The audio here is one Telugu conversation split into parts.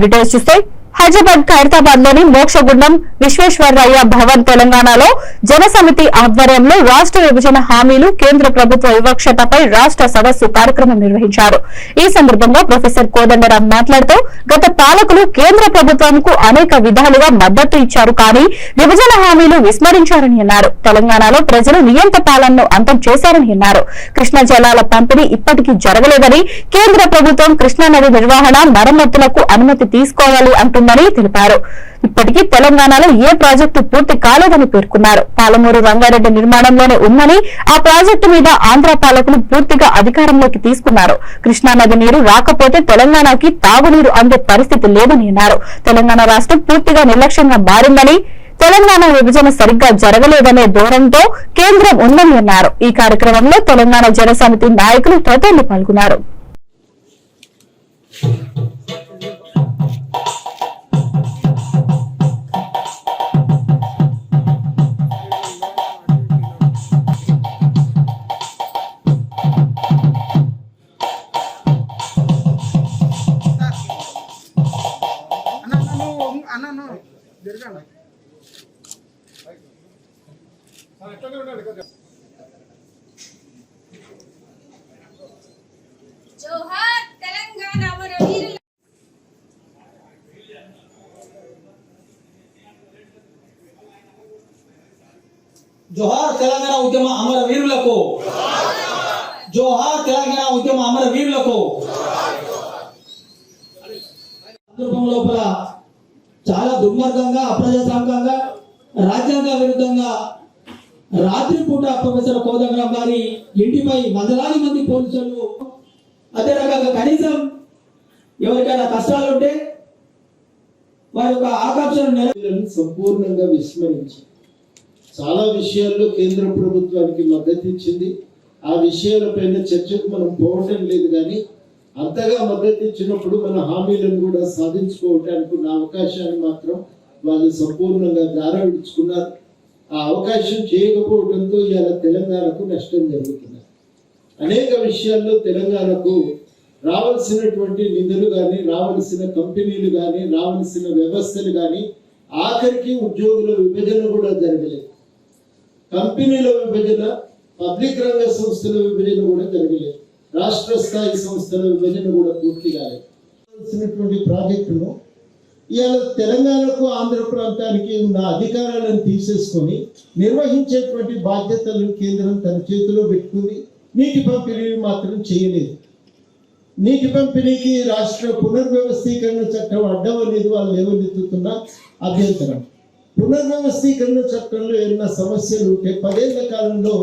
డీటెయిల్స్ చూస్తే హైదరాబాద్ ఖైరతాబాద్ లోని మోక్షగుండం విశ్వేశ్వరయ్య భవన్ తెలంగాణలో జనసమితి ఆధ్వర్యంలో రాష్ట్ర విభజన హామీలు కేంద్ర ప్రభుత్వ వివక్షతపై రాష్ట్ర సదస్సు కార్యక్రమం నిర్వహించారు. ఈ సందర్భంగా ప్రొఫెసర్ కోదండరాం మాట్లాడుతూ గత పాలకులు కేంద్ర ప్రభుత్వంకు అనేక విధాలుగా మద్దతు ఇచ్చారు, కానీ విభజన హామీలు విస్మరించారని అన్నారు. తెలంగాణలో ప్రజలు నియంత పాలనను అంతం చేశారని అన్నారు. కృష్ణా జలాల పంపిణీ ఇప్పటికీ జరగలేదని, కేంద్ర ప్రభుత్వం కృష్ణానది నిర్వహణ మరమ్మతులకు అనుమతి తీసుకోవాలి అంటున్నారు తెలిపారు. ఇప్పటికీ తెలంగాణలో ఏ ప్రాజెక్టు పూర్తి కాలేదని పేర్కొన్నారు. పాలమూరు రంగారెడ్డి నిర్మాణంలోనే ఉందని, ఆ ప్రాజెక్టు మీద ఆంధ్ర పాలకులు పూర్తిగా అధికారంలోకి తీసుకున్నారు. కృష్ణానది నీరు రాకపోతే తెలంగాణకి తాగునీరు అందే పరిస్థితి లేదని అన్నారు. తెలంగాణ రాష్ట్రం పూర్తిగా నిర్లక్ష్యంగా మారిందని, తెలంగాణ విభజన సరిగ్గా జరగలేదనే ధోరణితో కేంద్రం ఉందని అన్నారు. ఈ కార్యక్రమంలో తెలంగాణ జనసమితి నాయకులు తదితరులు పాల్గొన్నారు. జోహార్ తెలంగాణ అమర వీరుల జోహార్ తెలంగాణ ఉద్యమ అమర వీరులకు, జోహార్ తెలంగాణ ఉద్యమ అమర వీరులకు. లోపల చాలా దుర్మార్గంగా, అప్రజాస్వామికంగా, రాజ్యాంగ విరుద్ధంగా రాత్రిపూట ప్రొఫెసర్ కోదండరాం గారి ఇంటిపై వందలాది మంది పోలీసులు, అదే రకంగా కనీసం ఎవరికైనా కష్టాలు ఉంటే వారి యొక్క ఆకాంక్షలను సంపూర్ణంగా విస్మరించి చాలా విషయాల్లో కేంద్ర ప్రభుత్వానికి మద్దతు ఇచ్చింది. ఆ విషయాలపైన చర్చకు మనం పోవటం లేదు, కానీ అంతగా మద్దతు ఇచ్చినప్పుడు మన హామీలను కూడా సాధించుకోవటానికి ఉన్న అవకాశాన్ని మాత్రం వాళ్ళు సంపూర్ణంగా దారి విడుచుకున్నారు. ఆ అవకాశం చేయకపోవడంతో ఇవాళ తెలంగాణకు నష్టం జరుగుతుంది. అనేక విషయాల్లో తెలంగాణకు రావాల్సినటువంటి నిధులు కానీ, రావాల్సిన కంపెనీలు కానీ, రావాల్సిన వ్యవస్థలు కానీ, ఆఖరికి ఉద్యోగుల విభజన కూడా జరగలేదు. కంపెనీల విభజన, పబ్లిక్ రంగ సంస్థల విభజన కూడా జరగలేదు. రాష్ట్ర స్థాయి సంస్థల విభజన కూడా పూర్తి కాలేదు. ప్రాజెక్టును ఇవాళ తెలంగాణకు, ఆంధ్ర ప్రాంతానికి ఉన్న అధికారాలను తీసేసుకొని నిర్వహించేటువంటి బాధ్యతలను కేంద్రం తన చేతిలో పెట్టుకుంది. నీటి పంపిణీ మాత్రం చేయలేదు. నీటి పంపిణీకి రాష్ట్ర పునర్వ్యవస్థీకరణ చట్టం అడ్డం అనేది వాళ్ళు లేవనెత్తుతున్న అభ్యంతరం. పునర్వ్యవస్థీకరణ చట్టంలో ఏమైనా సమస్యలు ఉంటే 10 ఏళ్ల కాలంలో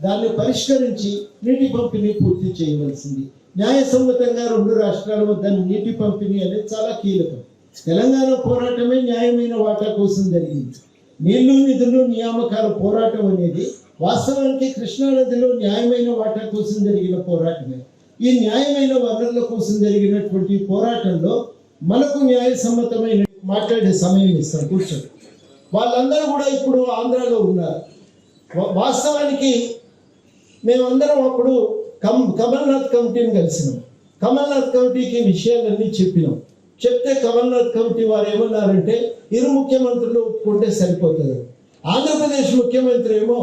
దాన్ని పరిష్కరించి నీటి పంపిణీ పూర్తి చేయవలసింది. న్యాయసమ్మతంగా 2 రాష్ట్రాల వద్ద నీటి పంపిణీ అనేది చాలా కీలకం. తెలంగాణ పోరాటమే న్యాయమైన వాటా కోసం జరిగింది. నీళ్లు, నిధులు, నియామకాల పోరాటం అనేది వాస్తవానికి కృష్ణానదిలో న్యాయమైన వాటా కోసం జరిగిన పోరాటమే. ఈ న్యాయమైన వనరుల కోసం జరిగినటువంటి పోరాటంలో మనకు న్యాయసమ్మతమైన మాట్లాడే సమయం ఇస్తారు, కూర్చొని. వాళ్ళందరూ కూడా ఇప్పుడు ఆంధ్రాలో ఉన్నారు. వాస్తవానికి మేమందరం అప్పుడు కమల్నాథ్ కమిటీని కలిసినాం. కమల్నాథ్ కమిటీకి విషయాలన్నీ చెప్పినాం. చెప్తే కమల్నాథ్ కమిటీ వారు ఏమన్నారంటే, ఇరు ముఖ్యమంత్రులు ఒప్పుకుంటే సరిపోతుంది. ఆంధ్రప్రదేశ్ ముఖ్యమంత్రి ఏమో,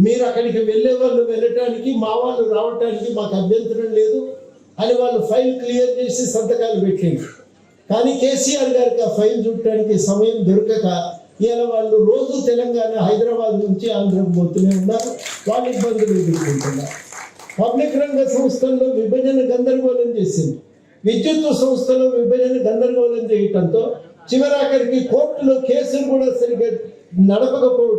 మీరు అక్కడికి వెళ్ళే వాళ్ళు వెళ్ళటానికి, మా వాళ్ళు రావటానికి మాకు అభ్యంతరం లేదు అని వాళ్ళు ఫైల్ క్లియర్ చేసి సంతకాలు పెట్టింది. కానీ కేసీఆర్ గారికి ఆ ఫైల్ చూడటానికి సమయం దొరకక ఇవాళ వాళ్ళు రోజు తెలంగాణ, హైదరాబాద్ నుంచి ఆంధ్రకు పోతూనే ఉన్నారు. వాళ్ళు ఇబ్బందులు ఎదుర్కొంటున్నారు. పబ్లిక్ రంగ సంస్థల్లో విభజన గందరగోళం చేసింది. విద్యుత్ సంస్థలో విభజన గందరగోళం చేయటంతో చివరాఖరికి కోర్టులో కేసులు కూడా సరిగ్గా నడపకపోవడం